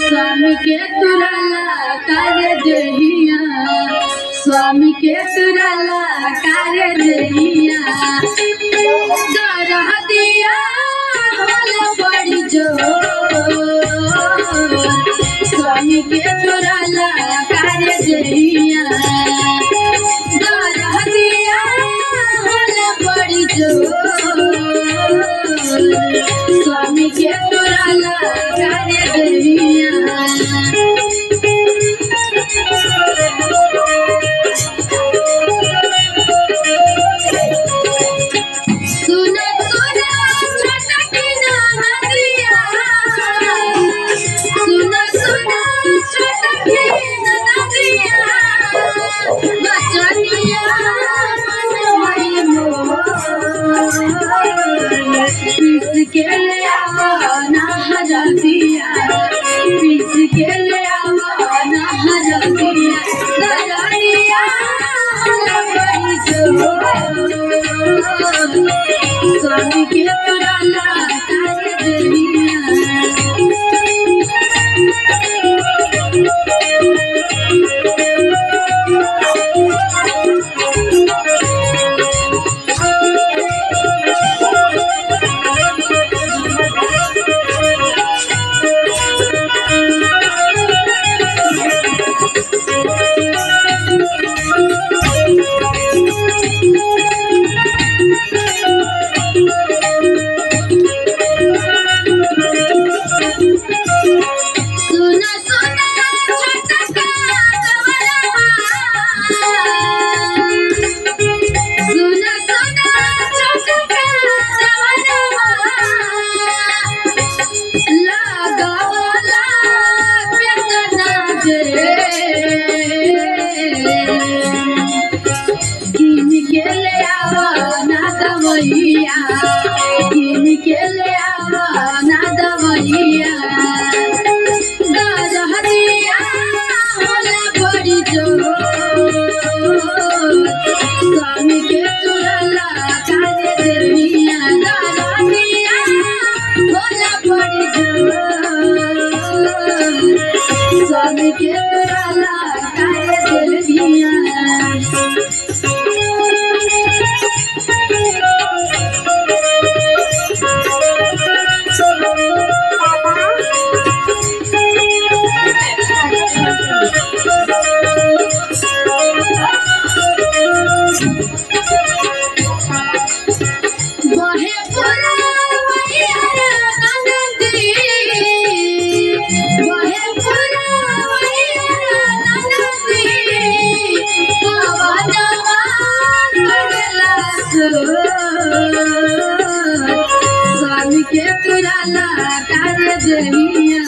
स्वामी के तुराला कार्य देहिया स्वामी के तुराला कार्य देहिया दरह दिया होला बड़ी जो स्वामी के तुराला कार्य देहिया दरह दिया होला बड़ी जो स्वामी के तुराला कार्य देहिया पीस के ले आओ ना हरा दिया पीस के ले आओ ना हरा दिया दरिया बड़ी जो स्वामी के तुराला कार्य देहिया किन के ले आओ ना दवैया दरह दिया होला बड़ी जो स्वामी के तुराला कार्य देहिया दरह दिया होला बड़ी जो स्वामी के तुराला कार्य देहिया स्वामी के तुराला कार्य देहिया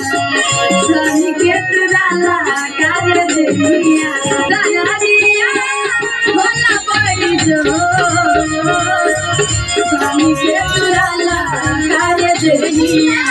स्वामी के तुराला कार्य देहिया दरिया होला बड़ी जो स्वामी के तुराला कार्य देहिया।